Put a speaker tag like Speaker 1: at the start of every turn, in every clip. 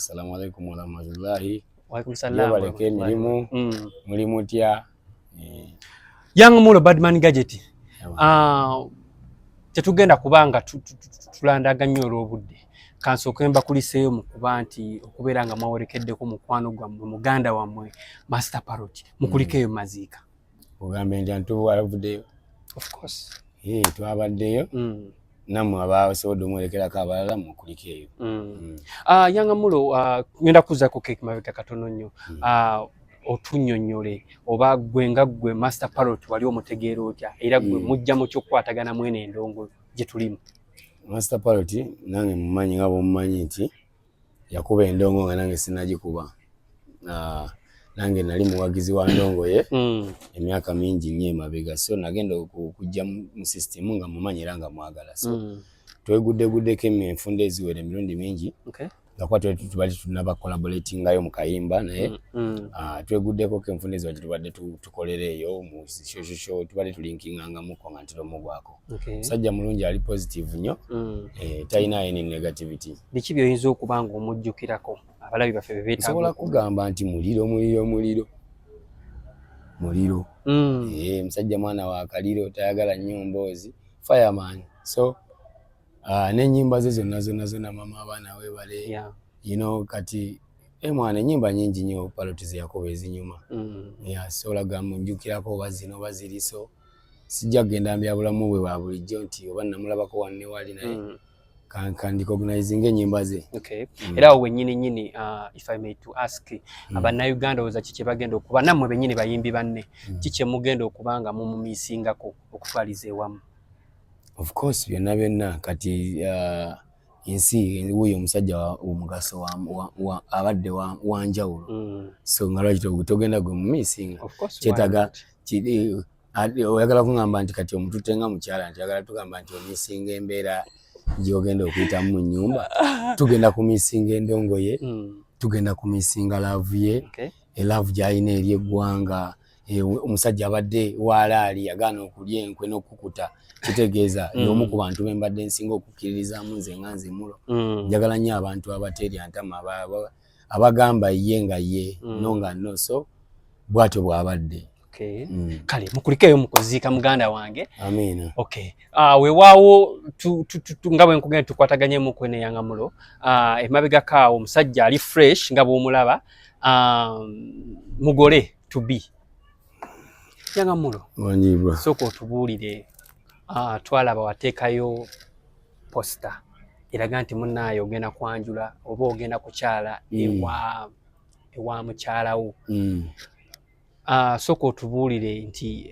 Speaker 1: assalamu alaikum wa rahmatullahi.
Speaker 2: Wa alaikum salam wa rahmatullahi.
Speaker 1: Mulimu tya.
Speaker 2: Young Mulo Badman Gadget. Tetugenda kubanga tulandaga nnyo olw'obudde. Kansooke mbakuliseeyo mu kuba nti okubeera nga mwawolekeddeko mukwano gwammwe muganda wammwe Master Parrot mukulikeeyo maziika.
Speaker 1: Ogambe nti tuwavuddeyo.
Speaker 2: Of course.
Speaker 1: Twabaddeyo. Nammwe abasobodde omwerekerako abalala mukulikeeyo.
Speaker 2: Young Mulo ngenda kuzaako keeki mabega katono nnyo. Otunnyonnyole oba gwe nga gwe Master Parrot wali omutegeera otya era gwe mujja mu kyokkwatagana mwene endongo gye tulimu.
Speaker 1: Master Parrot nange mumanyi nga bw'omumanyi nti yakuba endongo nga nange sinnagikuba. Nange nali muwagizi wa ndongo ye emyaka mingi nnyo emabega, so nagenda okujja mu system nga mumanyi era nga mwagala, so tweguddeko enfunda eziwera emirundi mingi nga tubadde tunaba collaborating ngayo mu kayimba naye tweguddeko enfunda eziwera tubadde tukolera eyo mu shosho tubadde tulinkingangako nga ntiro mugwako. Musajja mulungi ali positive nnyo, talina any negativity. Biki
Speaker 2: by'oyinza okuba nga omujjukirako abalabi baffe be beetaaga?
Speaker 1: Nsobola kugamba nti muliro. Musajja mwana wa kaliro, tayagala nnyo mboozi, fireman. So n'ennyimba ze zonna mama abaana weebale, you know, kati mwana ennyimba nyingi nnyo Parrot ze yakoba ezinyuma. Sobola gamba njukirako oba zino oba ziri, so sijja kugenda mbyabulamu bwe bwa bulijjo nti oba namulabako wanne wali naye kandi recognizing ennyimba ze.
Speaker 2: Era wowe nnyini if I may to ask, abannayuganda oza kiki bagenda okuba nammwe bennyini bayimbi banne kiki mugenda okuba nga mumumiisingako okutwaliza ewamu?
Speaker 1: Of course byonna kati ensi wuyo omusajja omugaso abadde wanjawulo, so nga lwaki togenda gwe mumiisinga kyetaaga oyagala kugamba nti kati omututte nga mukyala nti oyagala tugamba nti omiisinga embeera gy'ogenda okuyitamu mu nnyumba, tugenda kumiisinga endongo ye, tugenda kumiisinga laavu ye, elaavu gy'alina eri eggwanga. Omusajja abadde waalaali yagaana okulya enkwe n'okukuta, kitegeeza y'omu ku bantu be mbadde nsinga okukkiririzaamu nze nga nze Mulo. Njagala nnyo abantu abateerya ntama abagamba ye nga ye no nga no, so bw'atyo bw'abadde.
Speaker 2: Kale mukulikeeyo mukuziika muganda wange.
Speaker 1: Amiina.
Speaker 2: Weewaawo nga bwe nkugenda tukwataganyemu kwe ne Young Mulo, emabega kaawo omusajja ali fresh nga bw'omulaba, mugole to be. Young Mulo, sooka otubuulire, twalaba wateekayo posta eraga nti munnaaye ogenda kwanjula oba ogenda kukyala ewa mukyalawo. Sooka otubuulire nti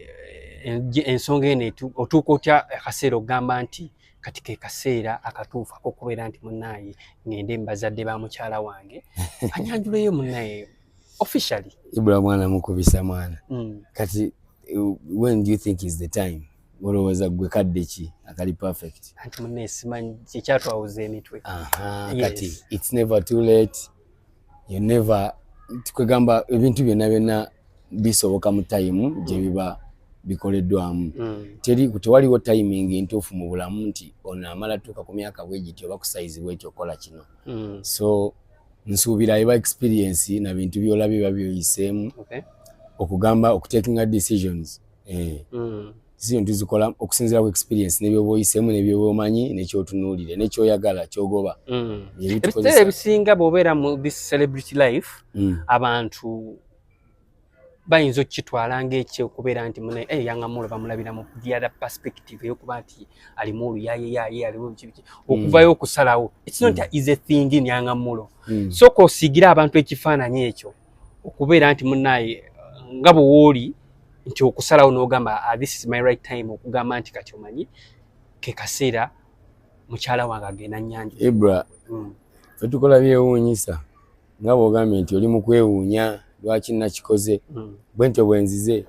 Speaker 2: ensonga eno otuuka otya akaseera okugamba nti kati ke kaseera akatuufu ak'okubeera nti munnaaye ngende mu bazadde ba mukyala wange anyanjuleyo munnaaye officially?
Speaker 1: Ibula mwana mukubisa mwana. Kati when do you think is the time? Olowooza gwe kadde ki akali perfect?
Speaker 2: Anti munnaaye simanyi kyatwawuza emitwe.
Speaker 1: Kati it's never too late. You never tukugamba ebintu byonna bisoboka mu time gye biba bikoleddwamu. Tewaliwo timing entuufu mu bulamu nti ono amala tuuka ku myaka bwegiti oba ku size bwekyo okola kino. So nsuubira eba experience na bintu by'olabye biba byoyiseemu okugamba okutakinga decisions. Decision tuzikola okusinziira ku experience n'ebyoba oyiseemu n'ebyoba omanyi n'ekyotunuulire n'ekyoyagala ky'ogoba.
Speaker 2: Ebiseera ebisinga bw'obeera mu this celebrity life abantu bayinza okukitwala ng'ekyokubeera nti Young Mulo bamulabira mu the other perspective ey'okuba nti alimu oluyaaye alimu biki okuvayo okusalawo. It's not easy thing in Young Mulo. Sooka osiigira abantu ekifaananyi ekyo okubeera nti munnaaye nga bwe wooli nti okusalawo n'ogamba this is my right time okugamba nti kati omanyi ke kaseera mukyala wange agenda nnyanjula.
Speaker 1: Ibra, ffe tukola byewuunyisa nga bw'ogambye nti oli mu kwewuunya lwaki nakikoze bwe ntyo bwe nzize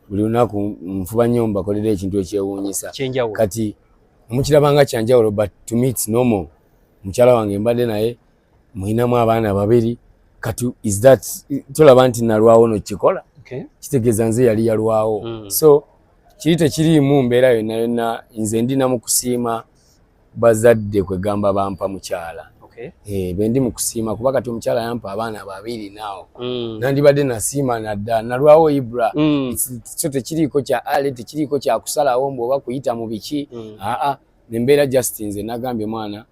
Speaker 1: buli lunaku nfuba nnyo mbakolera ekintu ekyewuunyisa. Kati mukirabanga kyanjawulo but to me it's normal. Mukyala wange mbadde naye mulinamu abaana babiri, kati is that tolaba nti nalwawo nokikola? Kitegeeza nze yali yalwawo. So kiri tekiriimu mbeera yonna nze ndina mu kusiima bazadde kwegamba bampa mukyala. bendi mu kusiima kuba kati omukyala yampa abaana babiri naawo nandibadde nasiima nadda nalwawo Ibra so tekiriiko kya ale tekiriiko kya kusalawo mbu oba kuyita mu biki nembeera just nze nagambye mwana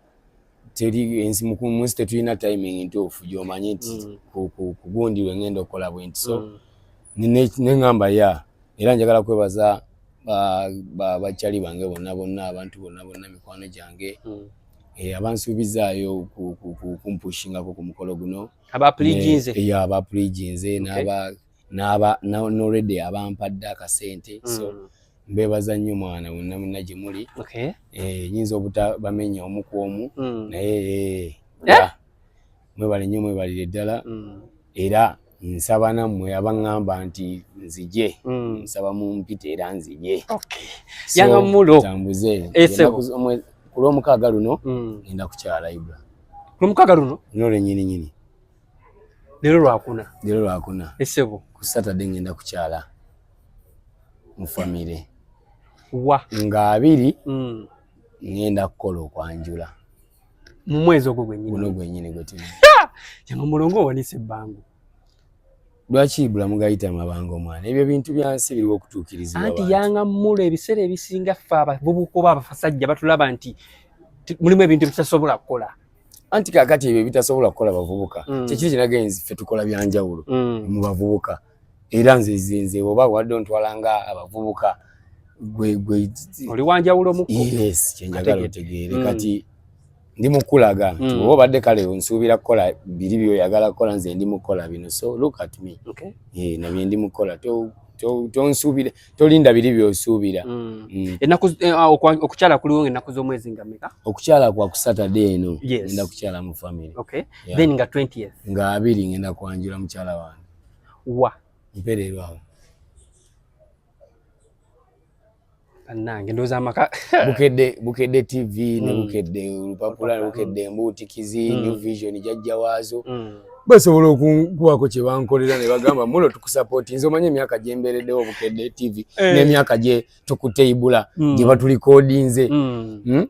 Speaker 1: teri ensi munsi tetulina timing ntuufu gy'omanyi nti kugundirwe ngenda okukola bwe nti so neŋŋamba era njagala kwebaza bakyali bange bonna abantu bonna mikwano gyange abansuubizaayo kumpushingako ku mukolo guno abapuliginze n'already abampadde akasente so mbebaza nnyo mwana wonna gye muli nyinza obutabamenya omu ku omu naye mwebale nnyo mwebalire ddala era nsaba nammwe abaŋŋamba nti nzije nsaba mumpite era nzije
Speaker 2: Yangamulo
Speaker 1: tambuze ku lw'omukaaga luno ngenda kukyala Ibra
Speaker 2: ku lw'omukaaga luno
Speaker 1: lwennyini
Speaker 2: leero lwakuna
Speaker 1: essebo ku Saturday ngenda kukyala mu famire nga 2 ngenda kukola okwanjula
Speaker 2: mu mwezi ogwo
Speaker 1: gwennyini gwe tuli
Speaker 2: Yangamulongo wanise ebbango
Speaker 1: lwaki Ibra mugayita amabanga omwana ebyo bintu byansi biriwo okutuukirizibwa
Speaker 2: anti Yangamulo ebiseera ebisinga ffe abavubuka oba abasajja batulaba nti mulimu ebintu bitasobola kukola
Speaker 1: anti kakati ebyo bitasobola kukola bavubuka kyekiri kinagenzi ffe tukola byanjawulo mu bavubuka era nze oba wadde ontwalanga abavubuka gwe
Speaker 2: oli wanjawulo mu
Speaker 1: yes kyenjagala otegeere kati ndi mukulaga oba badde kale onsuubira kukola biri byoyagala kukola nze ndi mukola bino so look at me nabye ndi mukola tonsuubire tolinda biri byosuubira
Speaker 2: okukyala kuliwo ennaku z'omwezi nga meka
Speaker 1: okukyala kwa ku Saturday eno ngenda kukyala mu family
Speaker 2: then nga 20th
Speaker 1: nga 2 ngenda kwanjula mukyala wange mpererwawo
Speaker 2: nange ndoza amaka
Speaker 1: bukedde TV ne bukedde olupapula bukedde embutikizi New Vision jajja waazo basobola okukuwako kye bankolera ne bagamba mulo tukusupport nze omanye emyaka gye mbeereddewo bukedde TV n'emyaka gye tukuteibula gye batulikodinze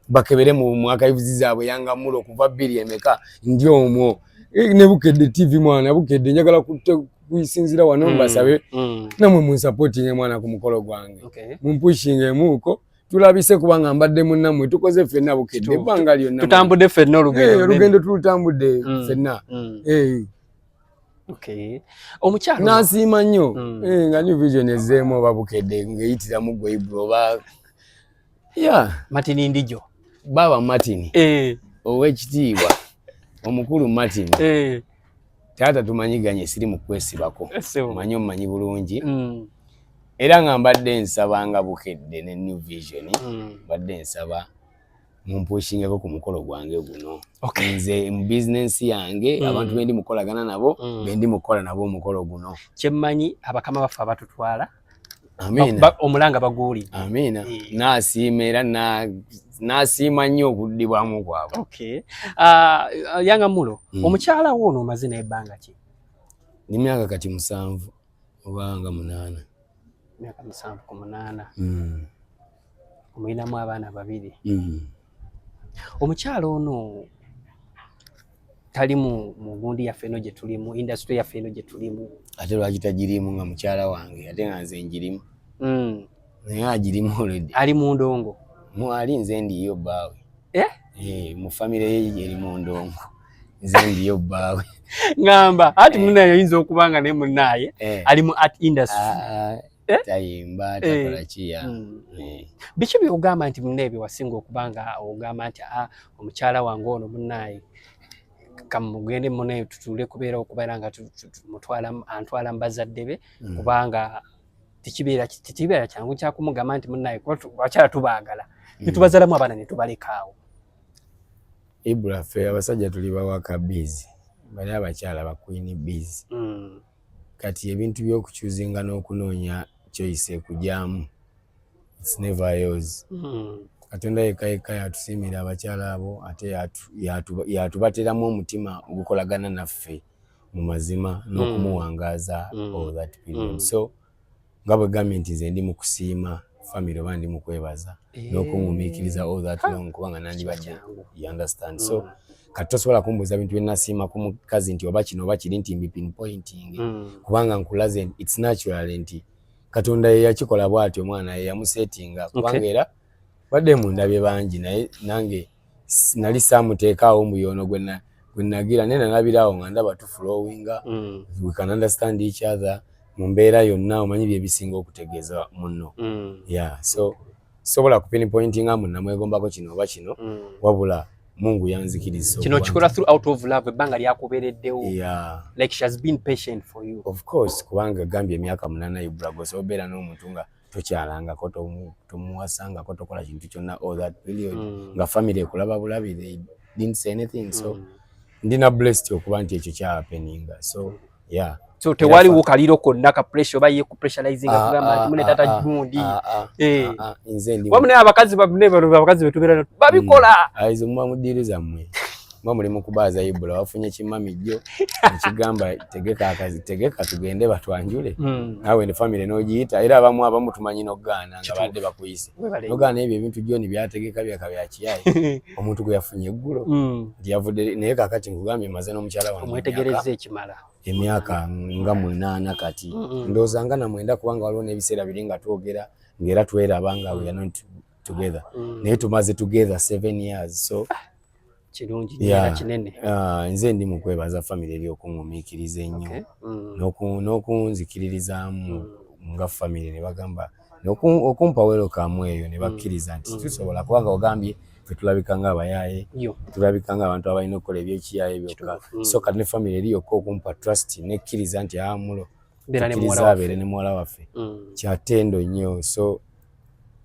Speaker 1: bakebere mu archives zaabwe Yangamulo kuva 2 emeka ndi omwo ne bukedde TV mwana bukedde njagala kuisinzira wano mbasabe namwe munsupportinge mwana ku mukolo gwange mumpushinge muko tulabise kubanga mbadde munnamwe tukoze ffenna bukedde ebbanga lyonna
Speaker 2: tutambudde ffenna
Speaker 1: olugendo tulutambudde ffenna
Speaker 2: omukyalo
Speaker 1: nasiima nnyo nga New Vision ezzeemu oba bukedde ng'eyitiramu gwe Ibra oba
Speaker 2: Martin Ndijo
Speaker 1: baba Martin ow'ekitiibwa omukulu Martin taata tumanyiganye siri mu kwesibako omanyi bulungi era nga mbadde nsabanga bukedde ne New Vision mbadde nsaba mumpushingeko ku mukolo gwange guno nze mu business yange abantu bendi mukolagana nabo bendi mukola nabo omukolo guno
Speaker 2: kyemmanyi abakama baffe abatutwala omulanga baguuli
Speaker 1: amina nasiima era nasiima nnyo okuddibwamu kwabwe
Speaker 2: Yangamulo omukyala wo ono omaze n'ebbanga ki
Speaker 1: ni myaka kati 7 oba nga 8
Speaker 2: myaka 7 ku 8 omulinamu abaana 2 omukyala ono tali mu gundi yaffe eno gye tulimu industry yaffe eno gye tulimu
Speaker 1: ate lwaki tagirimu nga mukyala wange ate nga nze njirimu naye agirimu already
Speaker 2: ali mu ndongo
Speaker 1: ali nze ndiyo bbaawe mu famire ye eri mu ndongo nze ndiyo bbaawe
Speaker 2: ngamba ati munaye ayinza okubanga naye munaye ali mu art industry
Speaker 1: tayimba takola kiya
Speaker 2: biki byogamba nti munaye byewasinga okubanga ogamba nti omukyala wange ono munaye kamugende munaye tutule kubeera nga antwala mbazadde be kubanga tikibeera kyangu kyakumugamba nti munaye abakyala tubaagala netubazalamu abaana netubalekaawo
Speaker 1: Ibra ffe abasajja tuli bawaka busy bali abakyala ba queen busy kati ebintu by'okukyuzinga n'okunoonya choice kujyamu it's never yours Katonda yekka yatusiimira abakyala abo ate yatubateramu omutima ogukolagana naffe mu mazima n'okumuwangaaza all that period so nga bwe gambye nti nze ndi mu kusiima family bandi mu kwebaza n'okungumiikiriza all that long kubanga nandibadde you understand so kati tosobola kumbuuza bintu bye nasiima ku mukazi nti oba kino oba kiri nti pinpointing kubanga nkulaze it's natural nti Katonda ye yakikola bw'atyo omwana ye yamusetinga kubanga era badde mu ndabye bangi naye nange nali saamuteekaawo muyono gwe nagira nena nabirawo nga ndaba tuflowinga we can understand each other mu mbeera yonna omanyi bye bisinga okutegeeza munno yeah so sobola kupinpointinga munna mwegombako kino oba kino wabula Mungu yanzikiriza
Speaker 2: kino kikola through out of love ebbanga lyakubeereddewo like she has been patient for you
Speaker 1: of course kubanga gambye emyaka 8 Ibrago so obeera n'omuntu nga tokyalangako tomuwasangako tokola kintu kyonna all that period nga family ekulaba bulabi they didn't say anything so ndina blessed okuba nti ekyo kya happening so yeah
Speaker 2: so tewaliwo kaliro konna ka pressure oba ye ku pressurizing kugamba nti mune tata gundi
Speaker 1: nze ndi
Speaker 2: wamune abakazi betubeera babikola
Speaker 1: aizo mudiriza mmwe mwe mu kubaaza Ibula wafunye kimamijjo ekigamba tegeka tugende batwanjule nawe ne family n'ogiyita era abamu tumanyi n'ogaana nga badde bakuyise n'ogaana ebyo ebintu byoni byategeka bya kiyaye omuntu gwe yafunye eggulo yavudde naye kakati nkugambye maze n'omukyala wange
Speaker 2: omwetegereze ekimala
Speaker 1: emyaka nga 8 kati ndowooza nga na 9 kubanga waliwo n'ebiseera biri nga twogera ng'era tweraba nga we are not together naye tumaze together 7 years so
Speaker 2: kirungi nera kinene
Speaker 1: nze ndi mu kwebaza family eri okungumiikiriza ennyo n'okunzikiririzaamu nga family ne bagamba okumpa welcome eyo ne bakkiriza nti tusobola kubanga ogambye ffe tulabika ng'abayaaye tulabika ng'abantu abalina okukola ebyekiyaye byokka so kati ne family eri yokka okumpa trust nekkiriza nti amulo tukkiriza abeere ne muwala waffe kyatendo nnyo so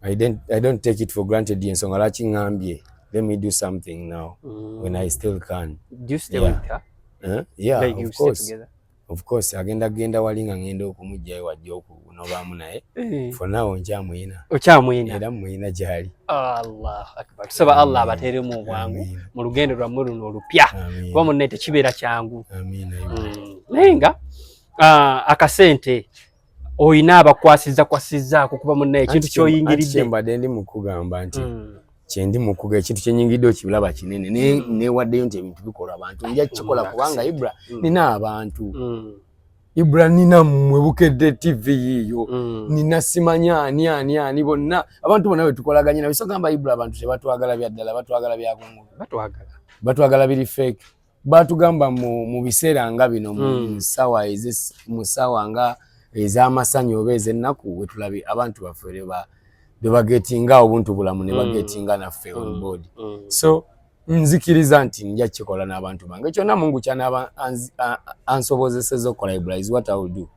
Speaker 1: I don't take it for granted ensonga lwaki ngambye let me do something now when I still can.
Speaker 2: Do you stay with her?
Speaker 1: Yeah,
Speaker 2: like you stay together?
Speaker 1: Of course, agenda walinga ngendo okumujjayo wajja okunobamu naye. For now nkyamuyina.
Speaker 2: Okyamuyina?
Speaker 1: Era muyina gyali.
Speaker 2: Allah akbar. Tusaba Allah abateeremu obwangu mu lugendo lwammwe luno olupya. Kuba munne tekibeera kyangu.
Speaker 1: Amiina.
Speaker 2: Naye nga akasente oyina abakwasizzaako kuba munne ekintu ky'oyingiridde.
Speaker 1: Kyembadde ndi mu kugamba nti kyendi mukuga ekintu kyenyingidde okibulaba kinene newaddeyo nti ebintu bikola abantu nja kikola kubanga Ibra nina abantu Ibra nina mmwe Bukedde TV yiyo nina simanya ani bonna abantu bonna betukolaganye na bisogamba Ibra abantu tebatwagala byaddala batwagala byakungu batwagala biri fake batugamba mu biseera nga bino mu sawa nga ez'amasanyu oba ez'ennaku wetulabi abantu baffe bebagetinga obuntu bulamu ne bagetinga naffe on board so nzikiriza nti nja kikola n'abantu bange kyonna Mungu kyanaaba ansobozeseza okukola Ibula is what I will do.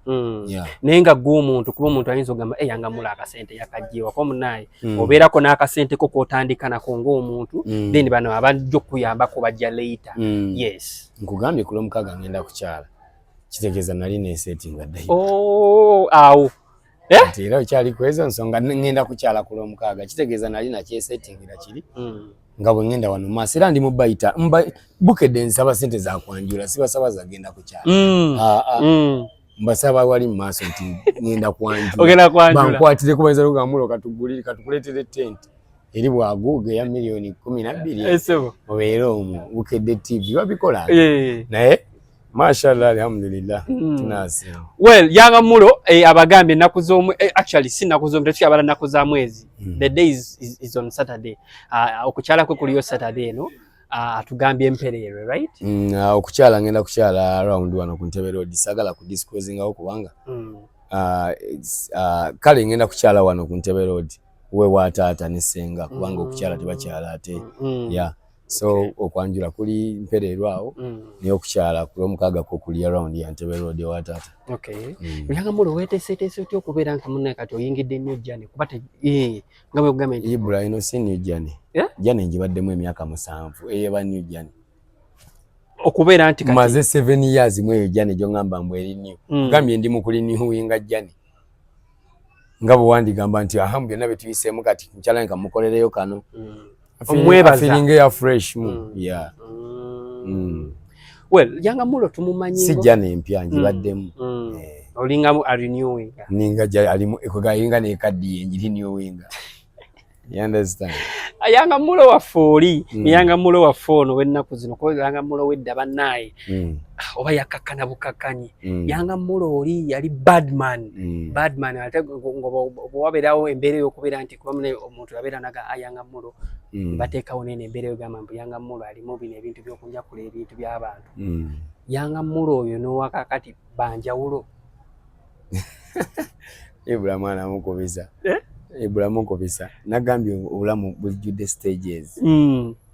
Speaker 2: Naye nga gwe omuntu kuba omuntu ayinza okugamba yangamula akasente yakaggyewako munaye obeerako n'akasente ko k'otandika nako ng'omuntu then bano abajja okuyambako bajja later. Yes
Speaker 1: nkugambye ku Lwomukaga ngenda kukyala kitegeeza nali neesetinga ddayo
Speaker 2: awo
Speaker 1: era okyali kwezo nsonga ngenda kukyala ku Lwomukaga kitegeeza nali nakyesetingira kiri nga bwe ngenda wano maaso era ndi mubayita Bukedde nsaba sente zakwanjula sibasaba zagenda kukyala mbasaba wali mu maaso nti ngenda kwanjula bankwatire kubayinza lugamulo katukuleetere tenti eri bwaguge ya milioni 12 obeera omwo Bukedde TV babikola naye mashallah alhamdulillah tunasi
Speaker 2: well yanga mulo abagambye naku z'omwe actually si naku z'omwe tukyabala naku za mwezi the day is on Saturday okukyala kwe kuliyo Saturday no atugambye emperere right
Speaker 1: okukyala ngenda kukyala around wano ku Ntebe Road sagala ku disclosing awo kubanga kale ngenda kukyala wano ku Ntebe Road we wataata ne senga kubanga okukyala tebakyala ate yeah so okwanjula kuli mpererwa awo niyo okukyala ku Lwomukaga ko kuli around ya Ntebe Road watata
Speaker 2: yanga mulo weteseetese otyo okubeera nka munne kati oyingidde nnyo jjane kuba nga bwe ogamba nti
Speaker 1: Ibula ino si nnyo jjane jjane ngibaddemu emyaka 7 eyeba nnyo jjane
Speaker 2: okubeera nti kati
Speaker 1: maze 7 years mu eyo jjane gyongamba mbwe eri nnyo gambye ndi mu kuli nihuwinga jjane nga bwe wandigamba nti ahamu byonna betuyiseemu kati nkyala nka mukolereyo kano feeling ya fresh yeah
Speaker 2: well yanga mulo tumumanyi
Speaker 1: si jjane empya ngibaddemu
Speaker 2: olinga mu renewing
Speaker 1: ninga ja alimu ekogayinga ne kadi enjiri renewing. You understand?
Speaker 2: Ayanga mulo wa foli, yanga mulo wa fono wennaku zino ko yanga mulo wedda bannaye. Oba yakakana bukakanyi. Yanga mulo oli yali badman. Badman ate ngo bwaberawo embere yokubera nti kuba mune omuntu yabera naga ayanga mulo. Bateka onene embere yogamba mbu yanga mulo ali mu bino ebintu byokunja kula ebintu by'abantu. Yanga mulo oyo no wakakati banjawulo.
Speaker 1: Ebula mwana mukobisa. Ebulamu nkobisa nagambye obulamu bulijjudde stages.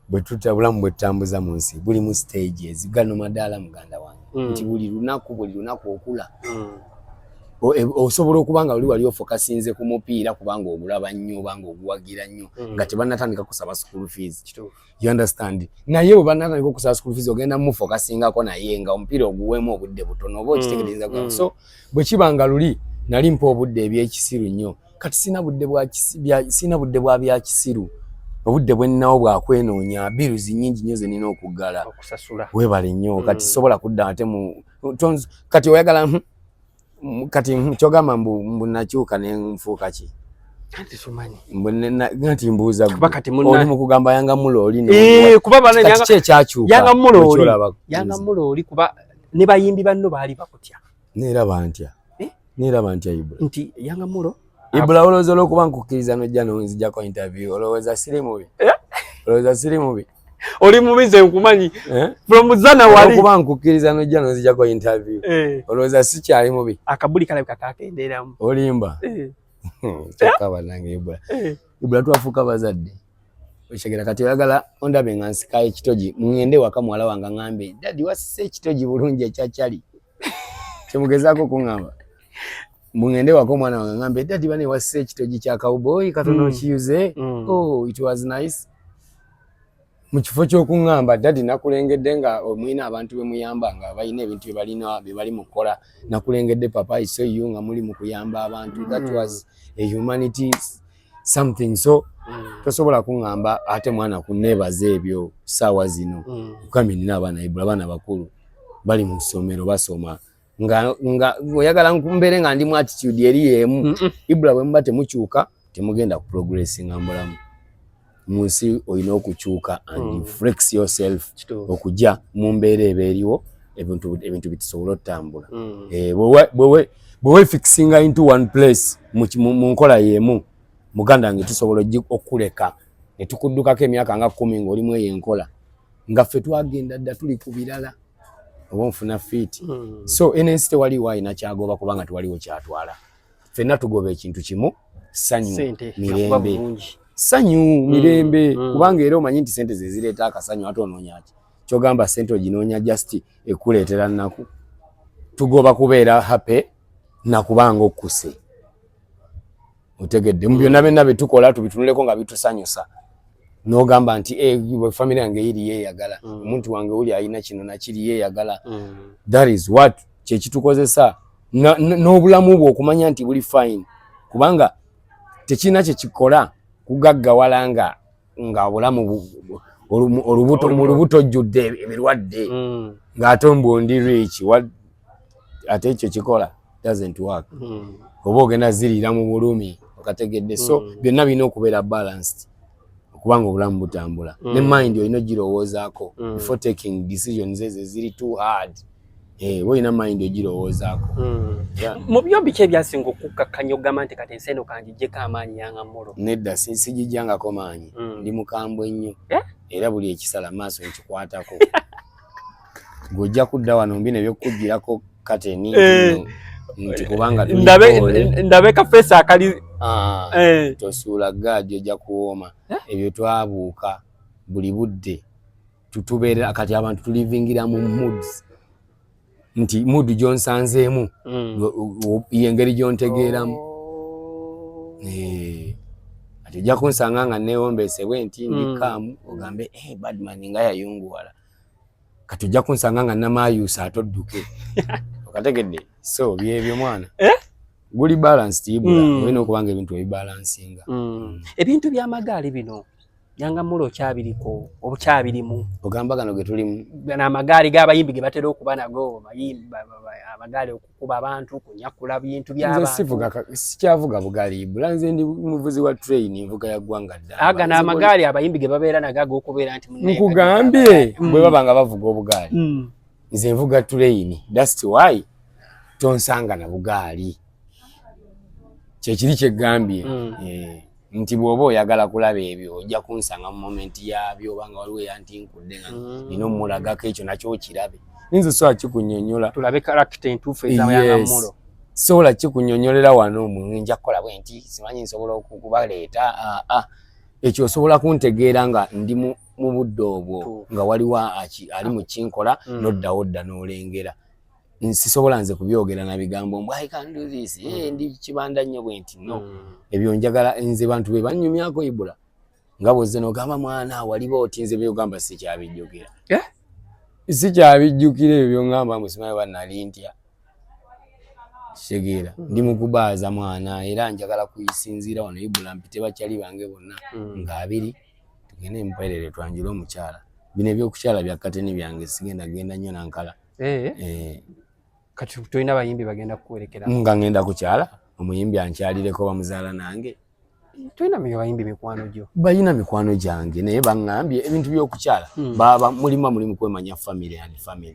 Speaker 1: Bwe obulamu bwe tutambuza mu nsi buli mu stages gano madaala muganda wange nti buli lunaku okula. Osobola okuba nga wali ofokasinze ku mupiira kubanga ogulaba nnyo obanga oguwagira nnyo nga tebannatandika kusaba school fees. You understand? Naye bwe bannatandika okusaba school fees ogenda mufokasingako naye nga omupiira oguweemu obudde butono oba okitegeereza gwawe. So bwe kibanga luli nali mpa obudde ebyekisiru nnyo. Kati sina budde bwa bya kisiru. Obudde bwennawo bwa kwenoonya biruzi nnyingi nnyo ze nina okuggala
Speaker 2: okusasula.
Speaker 1: Weebale nnyo kati sobola kudda ate mu kati oyagala kati kyogamba mbu nakyuka ne nfuuka ki?
Speaker 2: Kati sumanyi.
Speaker 1: Ngati mbuuza
Speaker 2: oli
Speaker 1: mu kugamba yanga mulo oli
Speaker 2: kuba bana
Speaker 1: yanga kyekyuka
Speaker 2: yanga mulo oli kuba ne bayimbi banno baali bakutya.
Speaker 1: Neeraba ntya Ibula.
Speaker 2: Nti yanga mulo
Speaker 1: Ibula olowooza olw'okuba nkukkiriza nojja nonzijjako interview olowooza siri mubi? Olowooza siri mubi?
Speaker 2: Oli mubi nze nkumanyi. From Zana wali.
Speaker 1: Olw'okuba nkukkiriza nojja nonzijjako interview. Olowooza sikyali mubi?
Speaker 2: Akabuli kalabika kakendeeramu.
Speaker 1: Olimba? Kyokka bannange Ibula. Ibula twafuuka bazadde. Okyegera kati oyagala ondabe nga nsikayo ekitogi ŋŋende waka muwala wange ŋŋambe dadi wasise ekitogi bulungi ekyakyali. Kyemugezaako kuŋŋamba. Mungende wako mwana wange ngambe dadi bane wasise ekitogi kya cowboy katono kiyuze. Oh, it was nice. Mu kifo ky'okuŋŋamba dadi nakulengedde nga omwina abantu be muyamba nga balina ebintu bye bali mu kukola. Nakulengedde papa I saw you nga muli mu kuyamba abantu. That was a humanity something. So tosobola kuŋŋamba ate mwana kunneebaza ebyo ssaawa zino. Kukamye nina abaana Ibula abaana bakulu bali mu ssomero basoma. Nga oyagala nkumbere nga ndi mu attitude eri yemu. Ibula bwe muba temukyuka temugenda ku progressinga mbulamu. Mu nsi olina okukyuka and flex yourself okujja mu mbeera eba eriwo ebintu bitusobola otambula. Bwe weefixinga into one place mu nkola yemu muganda wange tusobola okuleka ne tukuddukako emyaka nga 10 ng'olimu eyo enkola nga ffe twagenda dda tuli ku birala. Oba nfuna feet. So enensi tewaliwo alina kyagoba kubanga tewaliwo kyatwala. Ffenna tugoba ekintu kimu ssanyu mirembe. Ssanyu mirembe kubanga era omanyi nti sente ze zireeta akasanyu ate onoonya ki? Kyogamba sente oginoonya just ekuleetera nnaku. Tugoba kubeera happy nakubanga okkuse. Otegedde mu byonna byonna bye tukola tubitunuleko nga bitusanyusa. N'ogamba nti family yange eri yeeyagala. Omuntu wange uli alina kino nakiri yeeyagala. That is what kyekitukozesa n'obulamu bwe okumanya nti buli fine. Kubanga tekirina kye kikola kugaggawala nga obulamu mu lubuto ojjudde ebirwadde ng'ate mbundi rich. Ate ekyo kikola doesn't work. Oba ogenda ziriira mu bulumi okategedde. So byonna birina okubeera balanced kubanga obulamu butambula. Ne mind olina ogirowoozaako before taking decisions ezo ziri too hard. Olina mind ogirowoozaako.
Speaker 2: Mu byombi ki ebyasinga okukkakanya ogamba nti kati ensi eno kangigyeko amaanyi yanga mulo?
Speaker 1: Nedda sigijjangako maanyi. Ndi mukambwe nnyo era buli ekisala maaso nkikwatako. Ng'ojja kudda wano mbi ne byokkuggirako kateni nti kubanga
Speaker 2: ndabe kafeesa akali
Speaker 1: tosuula gaadi ojja kuwooma. Ebyo twabuuka buli budde tutubeera kati abantu tulivingira mu moods nti mood gyonsanzeemu y'engeri gyontegeeramu. Ati ojja kunsanga nga neewombeesebwe nti ndi kaamu ogambe badman nga yayunguwala. Kati ojja kunsanga nga namaayuusa atodduke. Okategedde? So byebyo mwana. Guli balanced Ibula. Olina okubanga ebintu ebibalansinga.
Speaker 2: Ebintu by'amagaali bino Yanga Mulo kyabiriko obukyabirimu
Speaker 1: ogamba gano ge tulimu
Speaker 2: n'amagaali g'abayimbi ge batera okuba nago mayimba amagaali okukuba abantu kunyakula bintu by'abantu.
Speaker 1: Nze sikyavuga bugaali nze ndi muvuzi wa train nvuga ya ggwanga ddala.
Speaker 2: Aga n'amagaali abayimbi ge babeera nago ag'okubeera nti
Speaker 1: nkugambye bwe baba nga bavuga obugaali nze nvuga train. That's why tonsanga na bugaali kyekiri kyegambye nti bw'oba oyagala kulaba ebyo ojja kunsanga mu moment yabyo obanga waliwo yantinkudde nga nina omulagako ekyo nakyo kirabe. Nze sobola kikunnyonnyola
Speaker 2: tulabe character entuufu eza Yanga Mulo.
Speaker 1: Sobola kikunnyonnyolera wano nja kukola bwe nti simanyi nsobola okubaleeta ekyo osobola kuntegeera nga ndi mu budde obwo nga waliwo ali mu kinkola n'oddawo dda n'olengera. Nsisobola nze kubyogera na bigambo mbw I can do this ndi kibanda nnyo bwe nti no ebyo njagala nze bantu be bannyumyako Ibula nga bwozze n'ogamba mwana waliwo oti nze byogamba sikyabijjukira sikyabijjukira ebyo byongamba musimanyi bannali ntya kitegeera ndi mu kubaaza mwana era njagala kuyisinziira wano Ibula mpite bakyali bange bonna nga abiri tugende mperere twanjula omukyala bino ebyokukyala bya kateni byange sigenda genda nnyo nankala
Speaker 2: kati tulina abayimbi bagenda kuwerekera
Speaker 1: nga ngenda kukyala omuyimbi ankyalireko bamuzaala nange
Speaker 2: tulina abayimbi mikwano gyo
Speaker 1: balina mikwano gyange naye baŋŋambye ebintu by'okukyala baba mulimu kwemanya family and family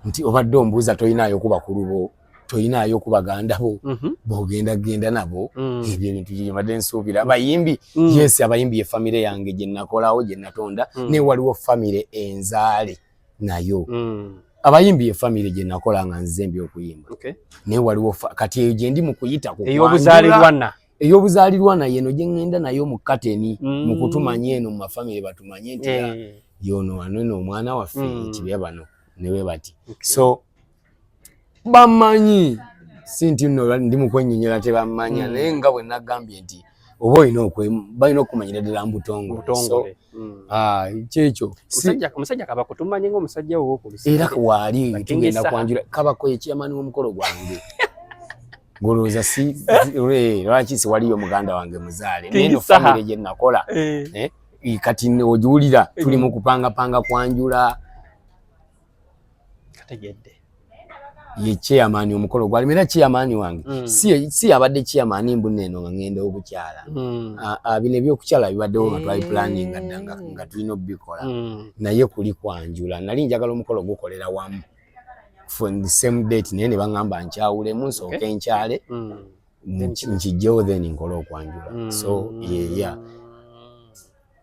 Speaker 1: nti obadde ombuuza tolinaayo kuba kulubo tolinaayo kubaganda bo bw'ogenda genda nabo ebyo ebintu gyebadde nsuubira abayimbi yes abayimbi ye famire yange gye nakolawo gye natonda naye waliwo famire enzaale nayo abayimbi ye family gye nakola nga nze by'okuyimba naye waliwo kati gye ndi mu kuyita ku ey'obuzaalirwana yeno gye ŋŋenda nayo mu kateni mu kutumanya eno mu mafamire batumanye nti yono wano omwana waffe kibya bano ne bwe bati so bamanyi si nti nno ndi mu kwennyonnyola tebamanya naye nga bwe nagambye nti oba balina okumanyira ddala mbutongole kyekyo
Speaker 2: omusajja kaba kutumanye ng'omusajja w'okulusi
Speaker 1: era waali tugenda kwanjula kabako ekyamaani w'omukolo gwange ngolooza lwaki siwaliyo muganda wange muzaale naye no famire gye nakola kati ogiwulira tuli mu kupangapanga kwanjula
Speaker 2: kategedde
Speaker 1: ye chairman omukolo gwali era chairman wange si abadde chairman mbuneno nga ngenda obukyala bino ebyokukyala bibaddewo nga twali planning nga tulina obikola naye kuli kwanjula nali njagala omukolo gukolera wamu for the same date naye ne baŋŋamba nkyawulemu nsooke nkyale nkijjewo then nkola okwanjula so yeah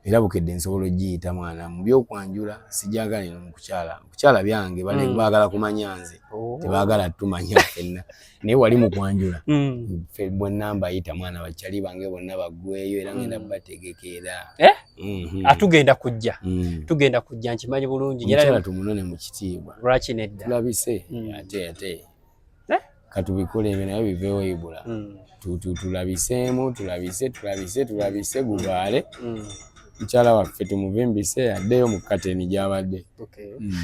Speaker 1: era bukedde nsobola ogiyita mwana mu byokwanjula sijagala ino mukukyala kukyala byange baagala kumanya nze tebaagala tumanya ffenna naye wali mu kwanjula ffe bwe nambayita mwana bakyali bange bonna baggweyo era ngenda bategekera
Speaker 2: atugenda kujja nkimanyi bulungi
Speaker 1: mukyala tumunone mu kitiibwa
Speaker 2: lwaki nedda
Speaker 1: tulabise ate katubikole ebyo nayo biveewo Ibula tulabiseemu tulabise gubaale mukyala waffe tumuvimbise addeyo mu kateni gy'abadde.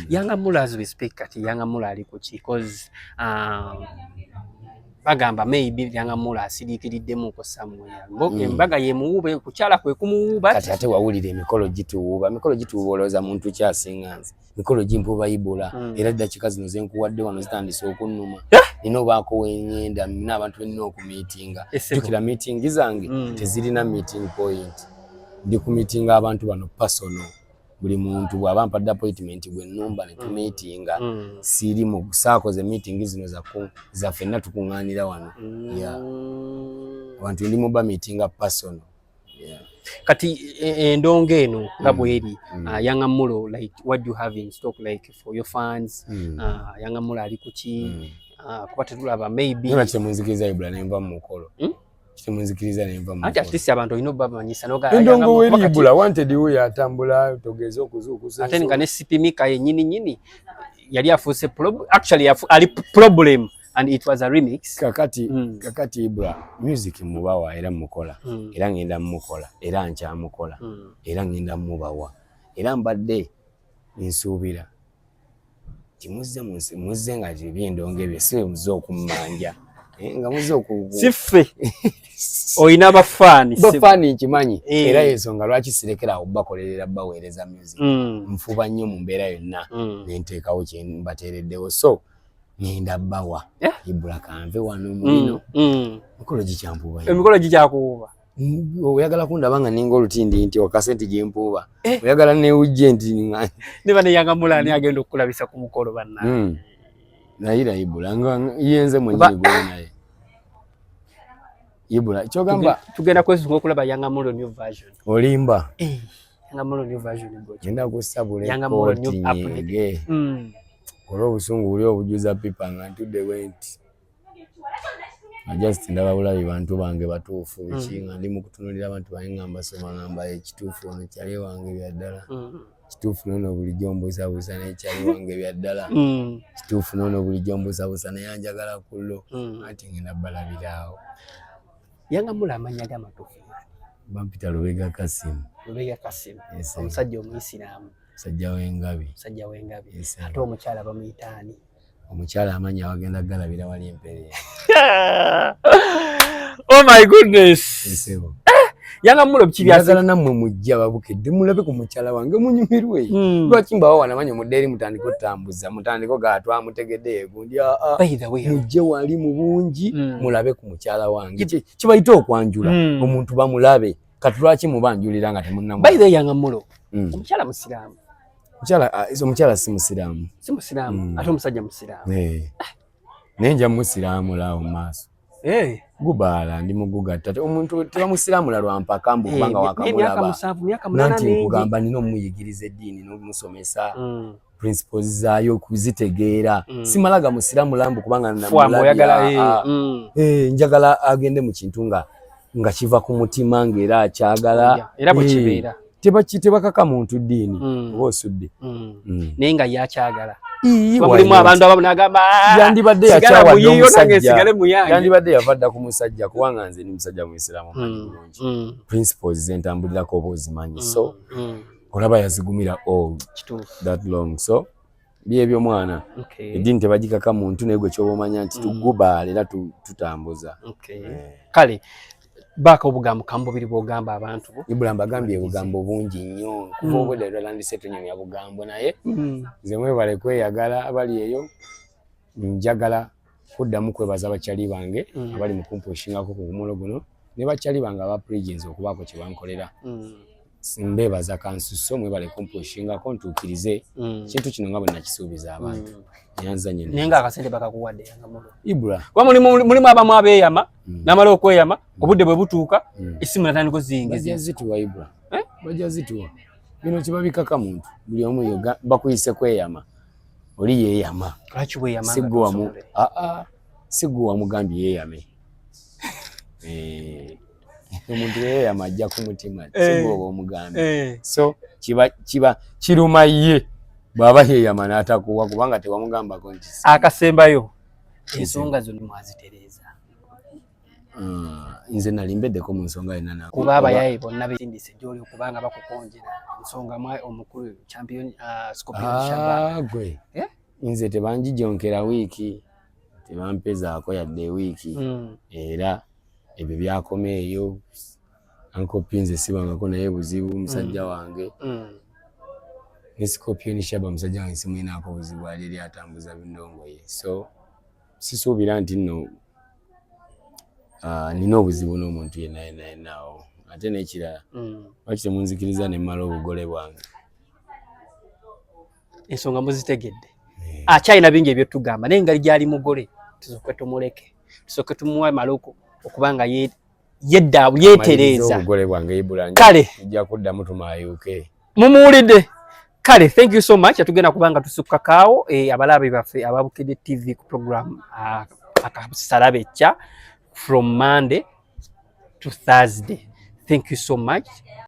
Speaker 2: Yanga Mulo as we speak kati Yanga Mulo ali ku ki cause bagamba maybe Yanga Mulo asiriikiriddemu ko somewhere embaga ye muwube kukyala kwe kumuwuba
Speaker 1: kati ate wawulira emikolo gituwuuba olowooza muntu kyasinga nze mikolo gimpuba Ibula era dakiika zino ze nkuwadde wano zitandise okunnuma nina obaako weŋŋenda nina abantu benina okumiitinga jjukira miitingi zange tezirina meeting point ndi ku meeting abantu bano personal buli muntu bw'aba ampadde appointment gwe nnumba ne tumiitinga siri mu saakoze meeting zino za ffenna tukuŋŋaanira wano abantu ndi muba meeting personal
Speaker 2: kati endongo eno nga bweri Yanga Mulo like what do you have in stock like for your fans Yanga Mulo ali ku ki kuba tetulaba maybe
Speaker 1: nona kitemunzikiriza Ibula nenva mu mukolo kitemunzikiriza nenva mu
Speaker 2: ati at least abantu olina obamanyisa
Speaker 1: endongo weri Ibula wanted we yatambula togeze okuzuukusa
Speaker 2: ate nga ne sipimika yennyini yali afuuse actually ali problem and it was a remix
Speaker 1: kakati Ibula music mubawa era mukola era ngenda mukola era nkyamukola era ngenda mubawa era mbadde nsuubira kimuzze nga byendongo ebyo si muze okummanja nga muzo ku
Speaker 2: siffe oyina
Speaker 1: bafani nkimanyi era ensonga lwaki sirekera okubakolerera baweereza music nfuba nnyo mu mbeera yonna nenteekawo kye mbateereddewo so ngenda bbawa Ibula kanve wano mulino emikolo
Speaker 2: gikyakuuba
Speaker 1: oyagala kundaba nga ninga olutindi nti wakasenti gyempuuba oyagala newujje nti
Speaker 2: neba neyangamula ani agenda okukulabisa ku mukolo banna
Speaker 1: nayira Ibula nga yenze mwenyewe gwe naye Ibula kyogamba
Speaker 2: tugenda kwesunga okulaba Yangamulo new version
Speaker 1: olimba
Speaker 2: Yangamulo new version
Speaker 1: ngenda kusabula ekoti nyege olwo obusungu buli obujuza pipa nga ntudde wenti just ndaba bulabi bantu bange batuufu ekinga ndi mu kutunulira abantu bayingamba soma ngamba ekituufu ono kyali wange byaddala kituufu nono bulijjo mbuusabuusa nekyali wange byaddala kituufu nono bulijjo mbuusabuusa naye njagala kullo ati ngenda balabiraawo
Speaker 2: Yangamulo amanya gamatuufu
Speaker 1: bampita Lubega Kasim
Speaker 2: omusajja omuyisiraamu
Speaker 1: musajja w'engabi
Speaker 2: ate omukyala bamuyita ani
Speaker 1: omukyala amanya wagenda galabira wali empeere
Speaker 2: oh my goodness Yangamulo
Speaker 1: kibyagala nammwe mujja babukedde mulabe ku mukyala wange munyumirwe lwaki mbawo wanamanya muddeeri mutandika otambuza mutandika gatwa mutegedde egundi mujje wali mu bungi mulabe ku mukyala wange kibayita okwanjula omuntu bamulabe kati lwaki mubanjulira nga temunnamu
Speaker 2: by the Yangamulo omukyala musiraamu
Speaker 1: omukyala si musiraamu
Speaker 2: ate omusajja musiraamu
Speaker 1: nenja musiraamu laawo mu maaso gubaala ndi mugugatta omuntu tebamusiraamula lwampaka mbu kubanga wakamulaba nanti nkugamba nina omuyigiriza eddiini n'omusomesa principles zaayo okuzitegeera simalaga musiraamula mbu kubanga namulabya njagala agende mu kintu nga kiva ku mutima ng'era akyagala
Speaker 2: era bwe kibeera
Speaker 1: tebakaka muntu ddiini oba osudde
Speaker 2: naye nga yakyagala mulimu abantu abamu nagamba
Speaker 1: yandibadde yakyawadde omusajja yandibadde yavadda ku musajja kubanga nze ni musajja muisiraamu bulungi principles zentambulirako oba ozimanyi so olaba yazigumira that long so byebyo mwana eddiini tebagikaka muntu naye gwe kyoba omanya nti tugubaala era tutambuza
Speaker 2: kale baka obugambo kambubiri bwogamba abantu bo
Speaker 1: Ibula mbagambye obugambo bungi nnyo kuva obwedda lwalandise tunyonya bugambo naye nze mwebale kweyagala abali eyo njagala kuddamu kwebaza abakyali bange abali mu kumpushingako ku gumulo guno ne bakyali bange aba Prigins okubaako kye bankolera mbebaza kansuso mwebale kumpushingako ntuukirize kintu kino nga bwe nakisuubiza abantu nyanzanye
Speaker 2: nenga akasente bakakuwadde Yangamulo
Speaker 1: Ibula
Speaker 2: mulimu abamu abeeyama namala okweyama obudde bwe butuuka essimu natandika zingiza
Speaker 1: bajja zituwa Ibula bajja zituwa bino kibabikaka muntu buli omu bakuyise kweyama oli yeeyama
Speaker 2: lwaki weeyama
Speaker 1: sigwa wamugambye yeeyame omuntu yeeyama ajja ku mutima sigwa oba omugambye so kiba kiruma ye bw'aba yeeyama n'atakuwa kubanga tewamugambako nti
Speaker 2: akasembayo ensonga zonna mwazitereeza
Speaker 1: nze nalimbeddeko mu nsonga yonna
Speaker 2: kuba abayayi bonna besindise gy'oli okubanga bakukonjera ensonga omukulu champion Scorpion Shaba
Speaker 1: gwe nze tebanjijonkera wiiki tebampezaako yadde wiiki era ebyo byakoma eyo Uncle Pinze sibangako naye buzibu musajja wange ne Scorpion Shaba musajja wange simwinaako buzibu ali eri atambuza bindongoye so sisuubira nti nno nina obuzibu n'omuntu yennayennawo ate n'ekirala lwaki temunzikiriza ne mmala obugole bwange
Speaker 2: ensonga muzitegedde akyalina bingi ebyotugamba naye nga gyali mugole tusooke tumuleke tusooke tumuwa maloko okubanga yeetereeza
Speaker 1: obugole bwange Ibula
Speaker 2: kale
Speaker 1: ijja kuddamu tumayuke
Speaker 2: mumuwulidde kale thank you so much atugenda kubanga tusukkakaawo abalabe baffe aba Bukedde TV ku program akasalabecca from Monday to Thursday. Thank you so much.